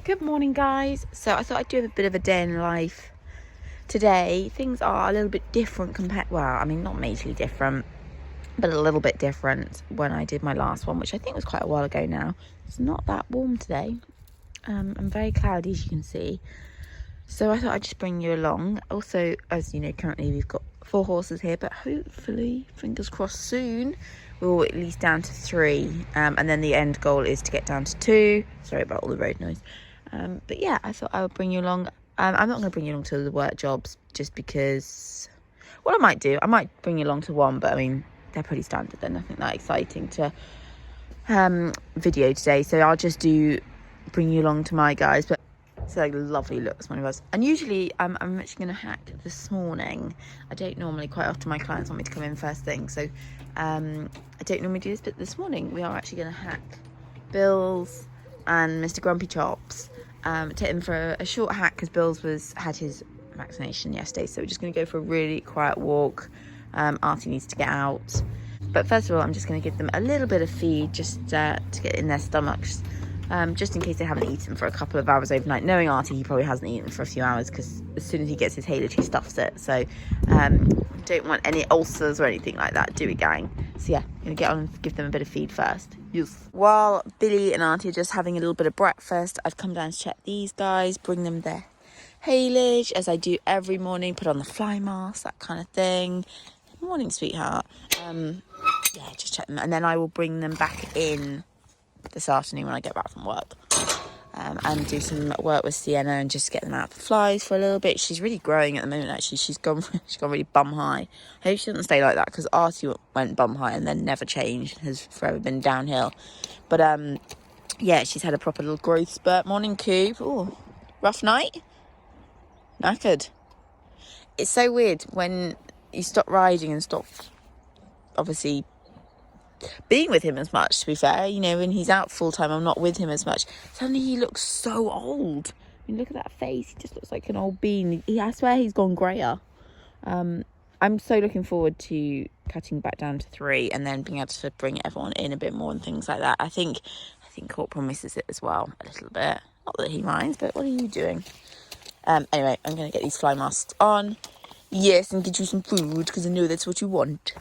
Good morning, guys. So I thought I'd do a bit of a day in life today. Things are a little bit different compared, well, I mean, not majorly different, but a little bit different when I did my last one, which I think was quite a while ago now. It's not that warm today. I'm very cloudy, as you can see. So I thought I'd just bring you along. Also, as you know, currently we've got 4 horses here, but hopefully, fingers crossed, soon we'll at least down to 3. And then the end goal is to get down to 2. Sorry about all the road noise. But yeah, I thought I would bring you along. I'm not going to bring you along to the work jobs just because, what I might do, I might bring you along to one, but I mean, they're pretty standard. They're nothing that exciting to video today. So I'll just bring you along to my guys. But it's a lovely look this morning, guys. And usually I'm actually going to hack this morning. I don't normally, quite often my clients want me to come in first thing. So I don't normally do this, but this morning we are actually going to hack Bill's and Mr. Grumpy Chops. Take them for a short hack because Bill's had his vaccination yesterday, so we're just going to go for a really quiet walk. Artie needs to get out, but first of all I'm just going to give them a little bit of feed just to get in their stomachs, just in case they haven't eaten for a couple of hours overnight. Knowing Artie, he probably hasn't eaten for a few hours because as soon as he gets his haylage he stuffs it, so don't want any ulcers or anything like that, do we, gang? So yeah, I'm going to get on and give them a bit of feed first. Yes. While Billy and Auntie are just having a little bit of breakfast, I've come down to check these guys, bring them their haylage, as I do every morning, put on the fly mask, that kind of thing. Morning, sweetheart. Yeah, just check them. And then I will bring them back in this afternoon when I get back from work. And do some work with Sienna and just get them out for flies for a little bit. She's really growing at the moment, actually. She's gone really bum high. I hope she doesn't stay like that because Artie went bum high and then never changed, has forever been downhill. But yeah, she's had a proper little growth spurt. Morning, Coop. Oh, rough night? Knackered. It's so weird when you stop riding and stop, obviously, being with him as much, to be fair. You know, when he's out full time, I'm not with him as much. Suddenly he looks so old. I mean, look at that face. He just looks like an old bean. I swear he's gone greyer. I'm so looking forward to cutting back down to 3 and then being able to bring everyone in a bit more and things like that. I think Corporal misses it as well a little bit. Not that he minds, but what are you doing? Anyway, I'm going to get these fly masks on. Yes, and get you some food because I know that's what you want.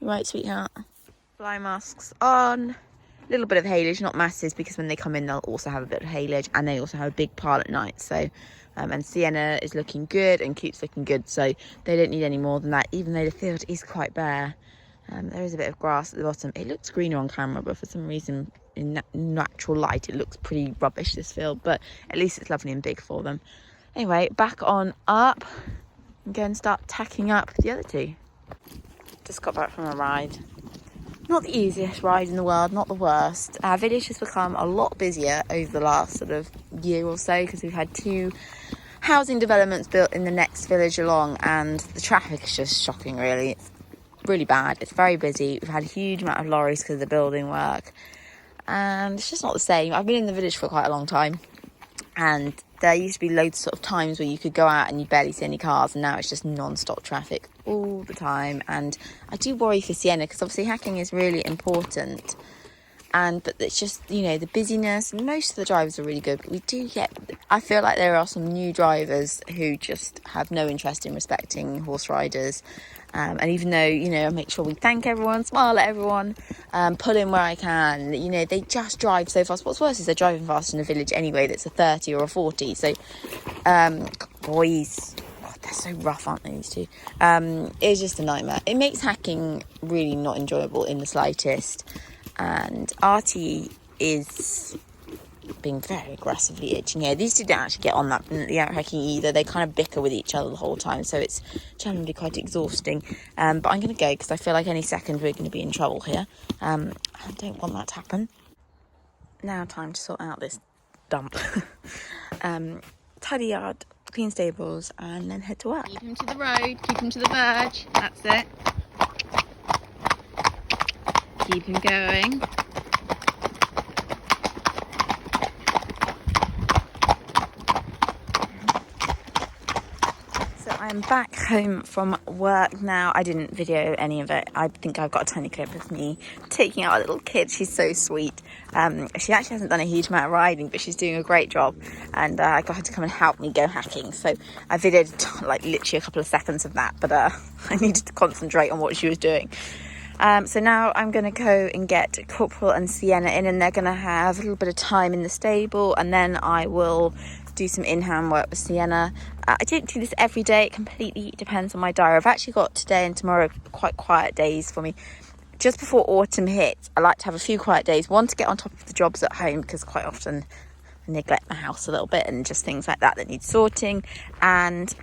Right, sweetheart. Fly masks on. A little bit of haylage, not masses, because when they come in they'll also have a bit of haylage, and they also have a big pile at night. So and Sienna is looking good and Coop's looking good, so they don't need any more than that, even though the field is quite bare. There is a bit of grass at the bottom. It looks greener on camera, but for some reason in natural light it looks pretty rubbish, this field, but at least it's lovely and big for them. Anyway, back on up and go and start tacking up the other 2. Just got back from a ride. Not the easiest ride in the world, not the worst. Our village has become a lot busier over the last sort of year or so because we've had 2 housing developments built in the next village along, and the traffic is just shocking, really. It's really bad. It's very busy. We've had a huge amount of lorries because of the building work, and it's just not the same. I've been in the village for quite a long time, and there used to be loads of sort of times where you could go out and you barely see any cars, and now it's just non-stop traffic all the time. And I do worry for Sienna because obviously hacking is really important, but it's just, you know, the busyness. Most of the drivers are really good, but we do get, I feel like there are some new drivers who just have no interest in respecting horse riders. And even though, you know, I make sure we thank everyone, smile at everyone, pull in where I can, you know, they just drive so fast. What's worse is they're driving fast in a village anyway that's a 30 or a 40. So, boys, God, they're so rough, aren't they, these 2? It's just a nightmare. It makes hacking really not enjoyable in the slightest. And Artie is being very aggressively itching here. These 2 don't actually get on that the out hacking either. They kind of bicker with each other the whole time, so it's generally quite exhausting. But I'm going to go because I feel like any second we're going to be in trouble here. I don't want that to happen. Now time to sort out this dump. Tidy yard, clean stables, and then head to work. Keep him to the road, keep him to the verge. That's it. Keep him going. So I I'm back home from work now. I didn't video any of it. I think I've got a tiny clip of me taking out a little kid. She's so sweet. She actually hasn't done a huge amount of riding, but she's doing a great job. And I got her to come and help me go hacking. So I videoed like literally a couple of seconds of that, but I needed to concentrate on what she was doing. So now I'm going to go and get Corporal and Sienna in, and they're going to have a little bit of time in the stable, and then I will do some in-hand work with Sienna. I don't do this every day. It completely depends on my diary. I've actually got today and tomorrow quite quiet days for me. Just before autumn hits, I like to have a few quiet days. One, to get on top of the jobs at home, because quite often I neglect my house a little bit and just things like that need sorting. And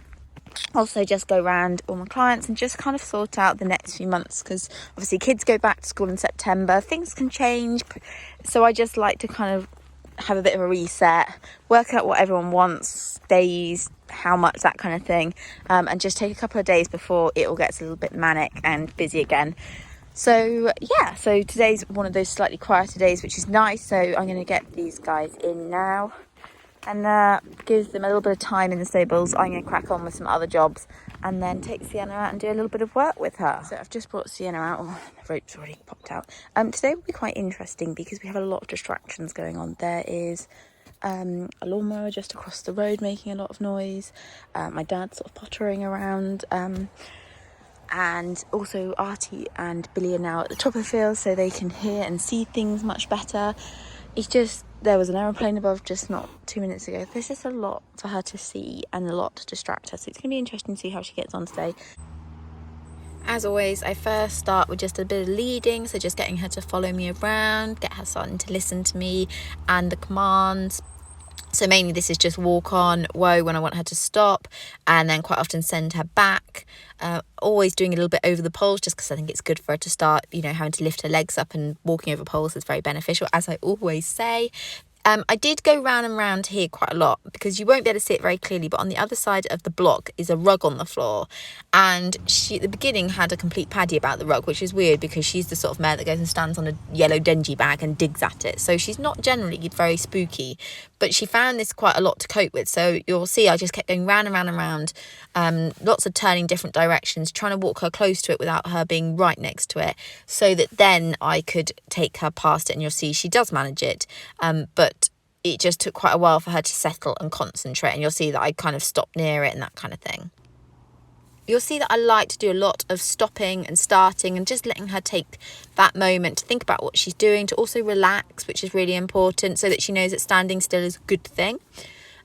also just go around all my clients and just kind of sort out the next few months, because obviously kids go back to school in September. Things can change. So I just like to kind of have a bit of a reset, work out what everyone wants, days, how much, that kind of thing, and just take a couple of days before it all gets a little bit manic and busy again. So yeah, so today's one of those slightly quieter days, which is nice. So I'm going to get these guys in now and give them a little bit of time in the stables. I'm going to crack on with some other jobs and then take Sienna out and do a little bit of work with her. So I've just brought Sienna out. Oh, the rope's already popped out. Today will be quite interesting because we have a lot of distractions going on. There is a lawnmower just across the road making a lot of noise. My dad's sort of pottering around. And also Artie and Billy are now at the top of the field, so they can hear and see things much better. It's just, there was an aeroplane above just not 2 minutes ago. There's just a lot for her to see and a lot to distract her. So it's going to be interesting to see how she gets on today. As always, I first start with just a bit of leading. So just getting her to follow me around, get her starting to listen to me and the commands. So mainly this is just walk on, whoa, when I want her to stop, and then quite often send her back. Always doing a little bit over the poles, just because I think it's good for her to start, having to lift her legs up, and walking over poles is very beneficial, as I always say. I did go round and round here quite a lot because you won't be able to see it very clearly, but on the other side of the block is a rug on the floor, and she at the beginning had a complete paddy about the rug, which is weird because she's the sort of mare that goes and stands on a yellow dingy bag and digs at it, so she's not generally very spooky, but she found this quite a lot to cope with. So you'll see I just kept going round and round and round, lots of turning different directions, trying to walk her close to it without her being right next to it, so that then I could take her past it, and you'll see she does manage it, but it just took quite a while for her to settle and concentrate, and you'll see that I kind of stopped near it and that kind of thing. You'll see that I like to do a lot of stopping and starting and just letting her take that moment to think about what she's doing, to also relax, which is really important, so that she knows that standing still is a good thing.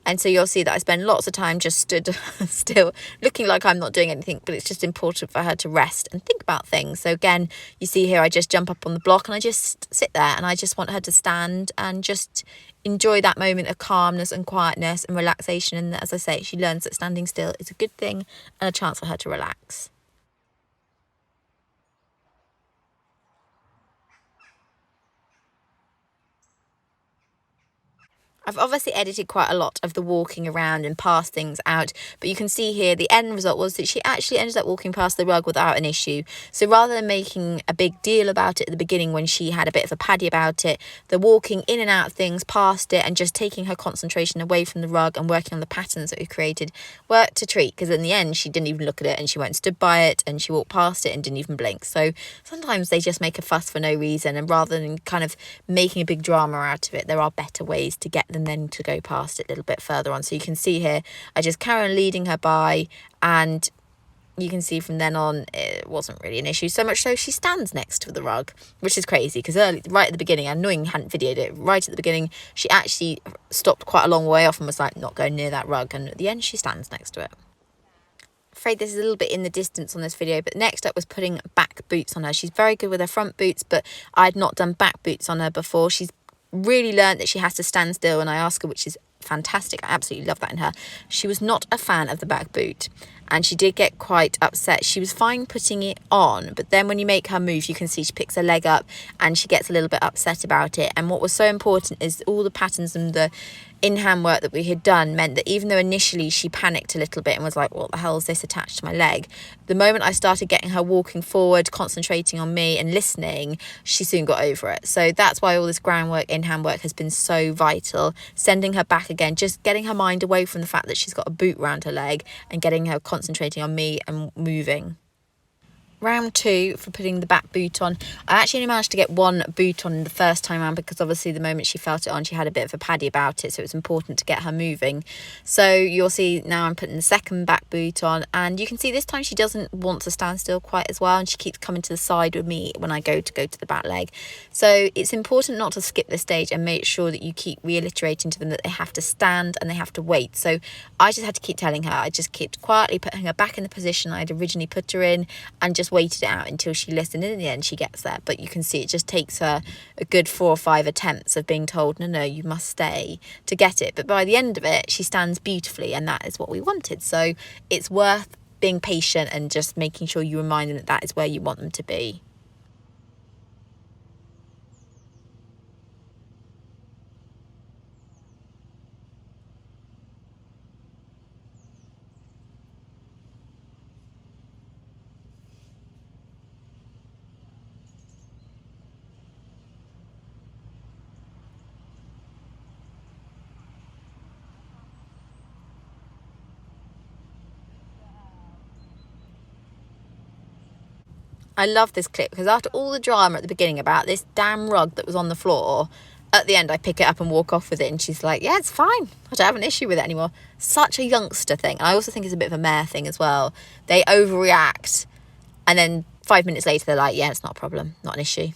And so you'll see that I spend lots of time just stood still, looking like I'm not doing anything, but it's just important for her to rest and think about things. So again, you see here, I just jump up on the block and I just sit there, and I just want her to stand and just enjoy that moment of calmness and quietness and relaxation. And as I say, she learns that standing still is a good thing and a chance for her to relax. I've obviously edited quite a lot of the walking around and past things out, but you can see here the end result was that she actually ended up walking past the rug without an issue. So rather than making a big deal about it at the beginning when she had a bit of a paddy about it, the walking in and out of things past it and just taking her concentration away from the rug and working on the patterns that we created worked a treat, because in the end she didn't even look at it and she went and stood by it and she walked past it and didn't even blink. So sometimes they just make a fuss for no reason, and rather than kind of making a big drama out of it, there are better ways to get them then to go past it a little bit further on. So you can see here I just carry on leading her by, and you can see from then on it wasn't really an issue, so much so she stands next to the rug, which is crazy because right at the beginning, I annoying hadn't videoed it, right at the beginning she actually stopped quite a long way off and was like not going near that rug, and at the end she stands next to it. Afraid this is a little bit in the distance on this video, but next up was putting back boots on her. She's very good with her front boots, but I'd not done back boots on her before. She's really learned that she has to stand still when I ask her, which is fantastic. I absolutely love that in her. She was not a fan of the back boot, and she did get quite upset. She was fine putting it on, but then when you make her move, you can see she picks her leg up and she gets a little bit upset about it. And what was so important is all the patterns and the in-hand work that we had done meant that even though initially she panicked a little bit and was like, what the hell is this attached to my leg, the moment I started getting her walking forward, concentrating on me and listening, she soon got over it. So that's why all this groundwork, in-hand work has been so vital. Sending her back again, just getting her mind away from the fact that she's got a boot around her leg and getting her concentrating on me and moving. Round 2 for putting the back boot on. I actually only managed to get one boot on the first time around because obviously the moment she felt it on, she had a bit of a paddy about it, so it's important to get her moving. So you'll see now I'm putting the second back boot on, and you can see this time she doesn't want to stand still quite as well, and she keeps coming to the side with me when I go to the back leg. So it's important not to skip this stage and make sure that you keep reiterating to them that they have to stand and they have to wait. So I just had to keep telling her. I just kept quietly putting her back in the position I'd originally put her in and just waited it out until she listened, and in the end she gets there. But you can see it just takes her a good 4 or 5 attempts of being told no, you must stay, to get it. But by the end of it she stands beautifully, and that is what we wanted. So it's worth being patient and just making sure you remind them that that is where you want them to be. I love this clip because after all the drama at the beginning about this damn rug that was on the floor, at the end I pick it up and walk off with it, and she's like, yeah, it's fine, I don't have an issue with it anymore. Such a youngster thing. And I also think it's a bit of a mare thing as well. They overreact and then 5 minutes later they're like, yeah, it's not a problem, not an issue.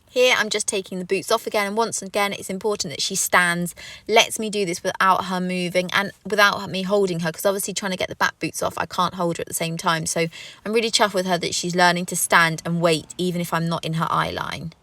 Here I'm just taking the boots off again, and once again it's important that she stands, lets me do this without her moving and without me holding her, because obviously trying to get the back boots off I can't hold her at the same time. So I'm really chuffed with her that she's learning to stand and wait even if I'm not in her eye line.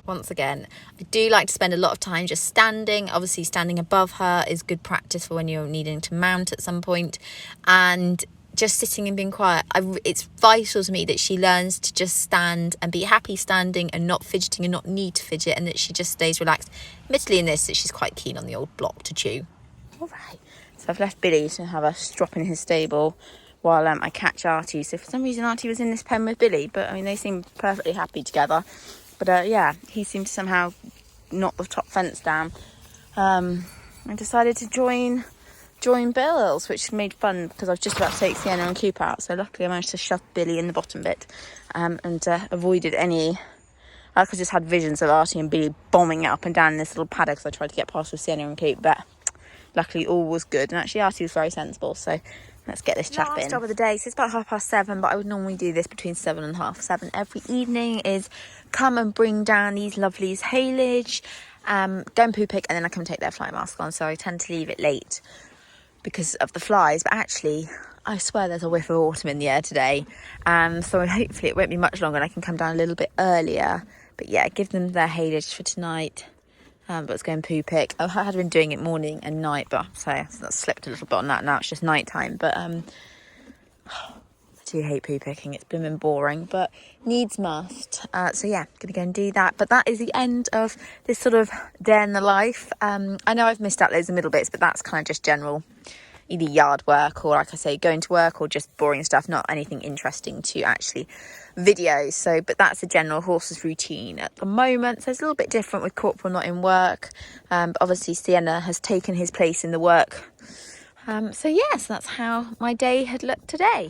Once again, I do like to spend a lot of time just standing. Obviously standing above her is good practice for when you're needing to mount at some point, and just sitting and being quiet. It's vital to me that she learns to just stand and be happy standing and not fidgeting and not need to fidget, and that she just stays relaxed. Admittedly in this that she's quite keen on the old block to chew. All right, so I've left Billy to have a strop in his stable while I catch Artie. So for some reason Artie was in this pen with Billy, but I mean they seem perfectly happy together. But yeah, he seemed to somehow knock the top fence down. I decided to join Bill's, which made fun because I was just about to take Sienna and Coop out. So luckily I managed to shove Billy in the bottom bit and avoided any... I just had visions of Artie and Billy bombing up and down in this little paddock because I tried to get past with Sienna and Coop. But luckily all was good. And actually Artie was very sensible, so... Let's get this chap in. Last job of the day, so it's about 7:30, but I would normally do this between 7 and 7:30 every evening, is come and bring down these lovelies haylage, go and poo pick, and then I come and take their fly mask on. So I tend to leave it late because of the flies, but actually I swear there's a whiff of autumn in the air today, so hopefully it won't be much longer and I can come down a little bit earlier. But yeah, give them their haylage for tonight. But let's go and poo pick. I had been doing it morning and night, but so I slipped a little bit on that. Now it's just night time. But I do hate poo picking. It's been boring, but needs must. So yeah, gonna go and do that. But that is the end of this sort of day in the life. I know I've missed out loads of middle bits, but that's kind of just general, either yard work or, like I say, going to work, or just boring stuff, not anything interesting to actually video. So but that's a general horses routine at the moment. So it's a little bit different with Corporal not in work, but obviously Sienna has taken his place in the work. So yes, that's how my day had looked today.